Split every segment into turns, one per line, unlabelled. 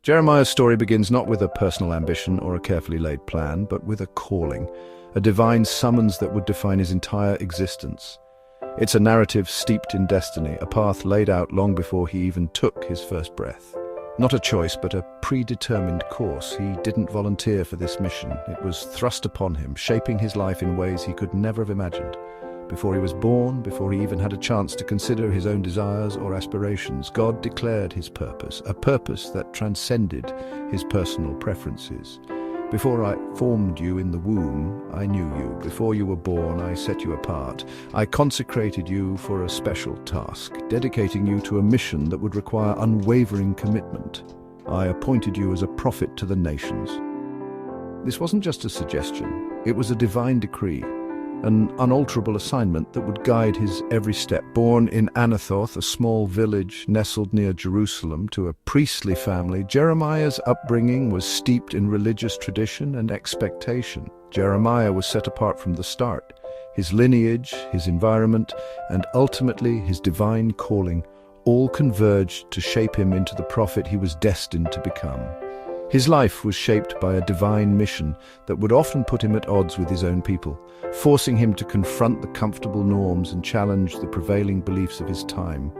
Jeremiah's story begins not with a personal ambition or a carefully laid plan, but with a calling, a divine summons that would define his entire existence. It's a narrative steeped in destiny, a path laid out long before he even took his first breath. Not a choice, but a predetermined course. He didn't volunteer for this mission. It was thrust upon him, shaping his life in ways he could never have imagined. Before he was born, before he even had a chance to consider his own desires or aspirations, God declared his purpose, a purpose that transcended his personal preferences. Before I formed you in the womb, I knew you. Before you were born, I set you apart. I consecrated you for a special task, dedicating you to a mission that would require unwavering commitment. I appointed you as a prophet to the nations. This wasn't just a suggestion, it was a divine decree, an unalterable assignment that would guide his every step. Born in Anathoth, a small village nestled near Jerusalem, to a priestly family, Jeremiah's upbringing was steeped in religious tradition and expectation. Jeremiah was set apart from the start. His lineage, his environment, and ultimately his divine calling all converged to shape him into the prophet he was destined to become. His life was shaped by a divine mission that would often put him at odds with his own people, forcing him to confront the comfortable norms and challenge the prevailing beliefs of his time.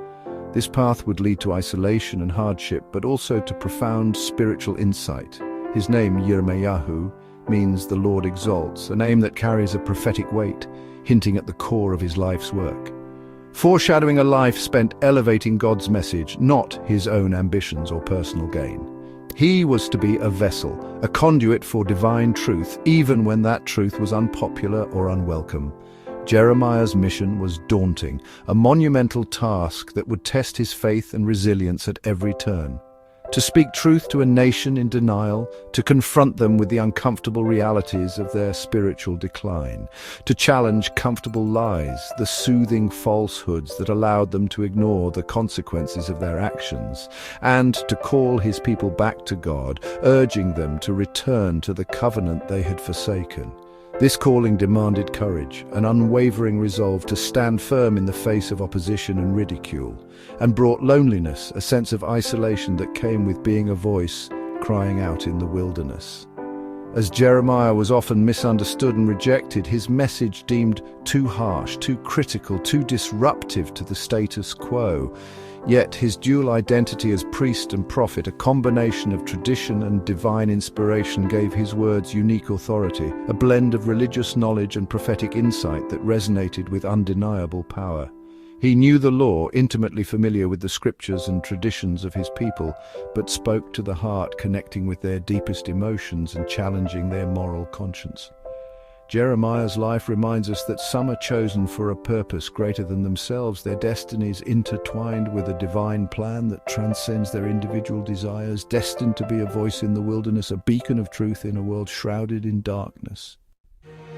This path would lead to isolation and hardship, but also to profound spiritual insight. His name, Yirmeyahu, means the Lord exalts, a name that carries a prophetic weight, hinting at the core of his life's work. Foreshadowing a life spent elevating God's message, not his own ambitions or personal gain. He was to be a vessel, a conduit for divine truth, even when that truth was unpopular or unwelcome. Jeremiah's mission was daunting, a monumental task that would test his faith and resilience at every turn. To speak truth to a nation in denial, to confront them with the uncomfortable realities of their spiritual decline, to challenge comfortable lies, the soothing falsehoods that allowed them to ignore the consequences of their actions, and to call his people back to God, urging them to return to the covenant they had forsaken. This calling demanded courage, an unwavering resolve to stand firm in the face of opposition and ridicule, and brought loneliness, a sense of isolation that came with being a voice crying out in the wilderness. As Jeremiah was often misunderstood and rejected, his message deemed too harsh, too critical, too disruptive to the status quo. Yet his dual identity as priest and prophet, a combination of tradition and divine inspiration, gave his words unique authority, a blend of religious knowledge and prophetic insight that resonated with undeniable power. He knew the law, intimately familiar with the scriptures and traditions of his people, but spoke to the heart, connecting with their deepest emotions and challenging their moral conscience. Jeremiah's life reminds us that some are chosen for a purpose greater than themselves, their destinies intertwined with a divine plan that transcends their individual desires, destined to be a voice in the wilderness, a beacon of truth in a world shrouded in darkness.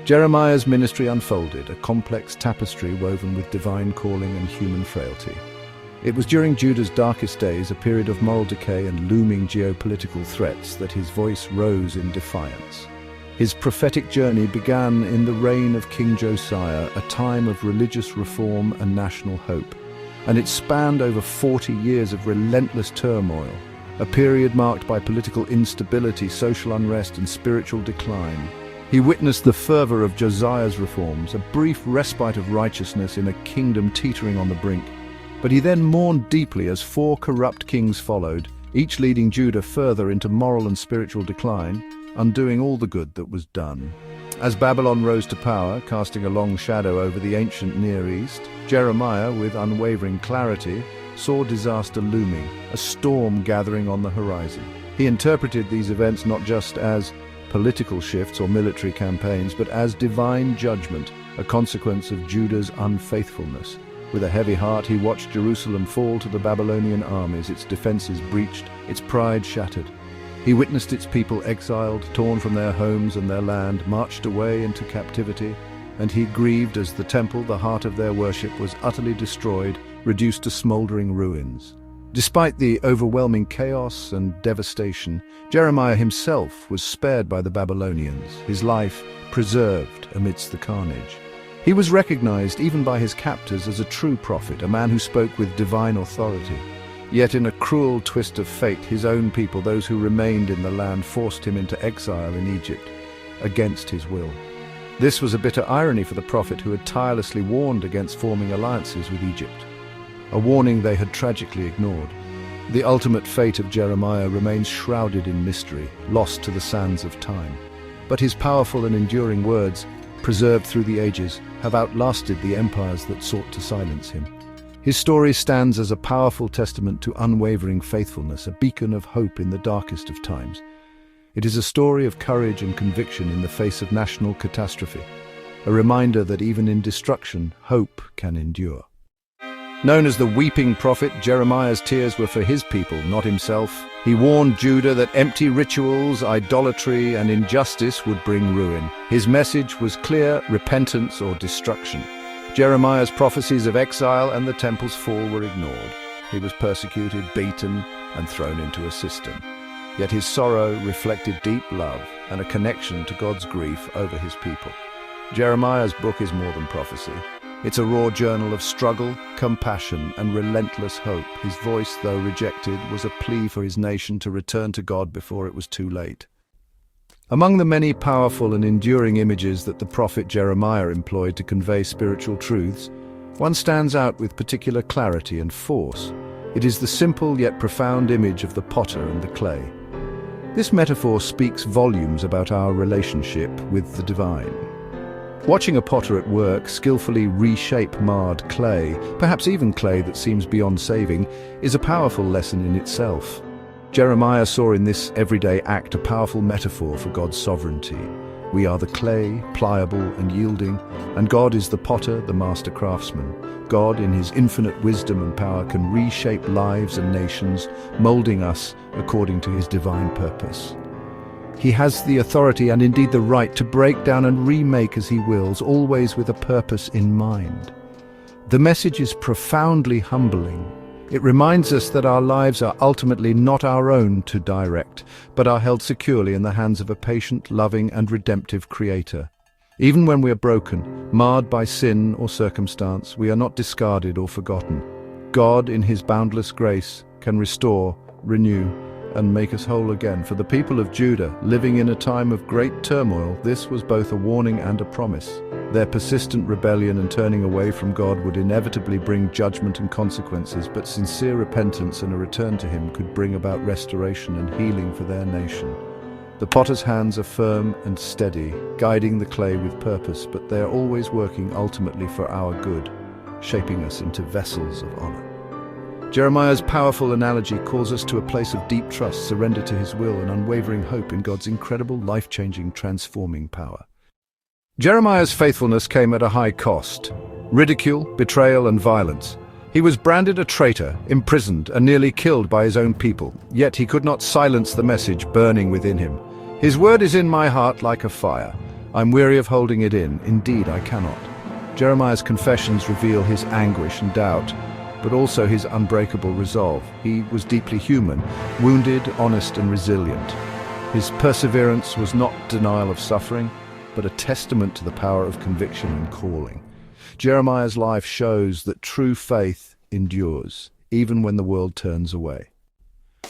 Jeremiah's ministry unfolded, a complex tapestry woven with divine calling and human frailty. It was during Judah's darkest days, a period of moral decay and looming geopolitical threats, that his voice rose in defiance. His prophetic journey began in the reign of King Josiah, a time of religious reform and national hope, and it spanned over 40 years of relentless turmoil, a period marked by political instability, social unrest, and spiritual decline. He witnessed the fervor of Josiah's reforms, a brief respite of righteousness in a kingdom teetering on the brink. But he then mourned deeply as 4 corrupt kings followed, each leading Judah further into moral and spiritual decline, undoing all the good that was done. As Babylon rose to power, casting a long shadow over the ancient Near East, Jeremiah, with unwavering clarity, saw disaster looming, a storm gathering on the horizon. He interpreted these events not just as political shifts or military campaigns, but as divine judgment, a consequence of Judah's unfaithfulness. With a heavy heart, he watched Jerusalem fall to the Babylonian armies, its defenses breached, its pride shattered. He witnessed its people exiled, torn from their homes and their land, marched away into captivity, and he grieved as the temple, the heart of their worship, was utterly destroyed, reduced to smoldering ruins. Despite the overwhelming chaos and devastation, Jeremiah himself was spared by the Babylonians, his life preserved amidst the carnage. He was recognized even by his captors as a true prophet, a man who spoke with divine authority. Yet in a cruel twist of fate, his own people, those who remained in the land, forced him into exile in Egypt, against his will. This was a bitter irony for the prophet who had tirelessly warned against forming alliances with Egypt, a warning they had tragically ignored. The ultimate fate of Jeremiah remains shrouded in mystery, lost to the sands of time. But his powerful and enduring words, preserved through the ages, have outlasted the empires that sought to silence him. His story stands as a powerful testament to unwavering faithfulness, a beacon of hope in the darkest of times. It is a story of courage and conviction in the face of national catastrophe, a reminder that even in destruction, hope can endure. Known as the weeping prophet, Jeremiah's tears were for his people, not himself. He warned Judah that empty rituals, idolatry, and injustice would bring ruin. His message was clear: repentance or destruction. Jeremiah's prophecies of exile and the temple's fall were ignored. He was persecuted, beaten, and thrown into a cistern. Yet his sorrow reflected deep love and a connection to God's grief over his people. Jeremiah's book is more than prophecy. It's a raw journal of struggle, compassion, and relentless hope. His voice, though rejected, was a plea for his nation to return to God before it was too late. Among the many powerful and enduring images that the prophet Jeremiah employed to convey spiritual truths, one stands out with particular clarity and force. It is the simple yet profound image of the potter and the clay. This metaphor speaks volumes about our relationship with the divine. Watching a potter at work skillfully reshape marred clay, perhaps even clay that seems beyond saving, is a powerful lesson in itself. Jeremiah saw in this everyday act a powerful metaphor for God's sovereignty. We are the clay, pliable and yielding, and God is the potter, the master craftsman. God, in his infinite wisdom and power, can reshape lives and nations, molding us according to his divine purpose. He has the authority and indeed the right to break down and remake as he wills, always with a purpose in mind. The message is profoundly humbling. It reminds us that our lives are ultimately not our own to direct, but are held securely in the hands of a patient, loving, and redemptive Creator. Even when we are broken, marred by sin or circumstance, we are not discarded or forgotten. God, in his boundless grace, can restore, renew, and make us whole again. For the people of Judah, living in a time of great turmoil, this was both a warning and a promise. Their persistent rebellion and turning away from God would inevitably bring judgment and consequences, but sincere repentance and a return to him could bring about restoration and healing for their nation. The potter's hands are firm and steady, guiding the clay with purpose, but they are always working ultimately for our good, shaping us into vessels of honor. Jeremiah's powerful analogy calls us to a place of deep trust, surrender to his will, and unwavering hope in God's incredible, life-changing, transforming power. Jeremiah's faithfulness came at a high cost: ridicule, betrayal, and violence. He was branded a traitor, imprisoned, and nearly killed by his own people, yet he could not silence the message burning within him. His word is in my heart like a fire. I'm weary of holding it in. Indeed, I cannot. Jeremiah's confessions reveal his anguish and doubt, but also his unbreakable resolve. He was deeply human, wounded, honest, and resilient. His perseverance was not denial of suffering, but a testament to the power of conviction and calling. Jeremiah's life shows that true faith endures, even when the world turns away.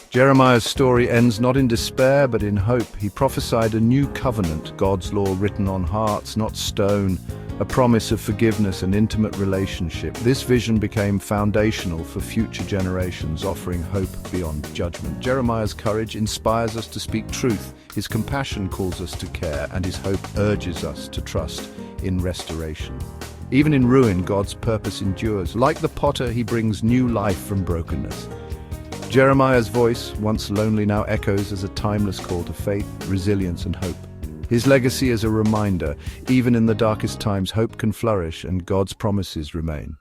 Jeremiah's story ends not in despair, but in hope. He prophesied a new covenant, God's law written on hearts, not stone, a promise of forgiveness and intimate relationship. This vision became foundational for future generations, offering hope beyond judgment. Jeremiah's courage inspires us to speak truth. His compassion calls us to care, and his hope urges us to trust in restoration. Even in ruin, God's purpose endures. Like the potter, he brings new life from brokenness. Jeremiah's voice, once lonely, now echoes as a timeless call to faith, resilience, and hope. His legacy is a reminder: even in the darkest times, hope can flourish and God's promises remain.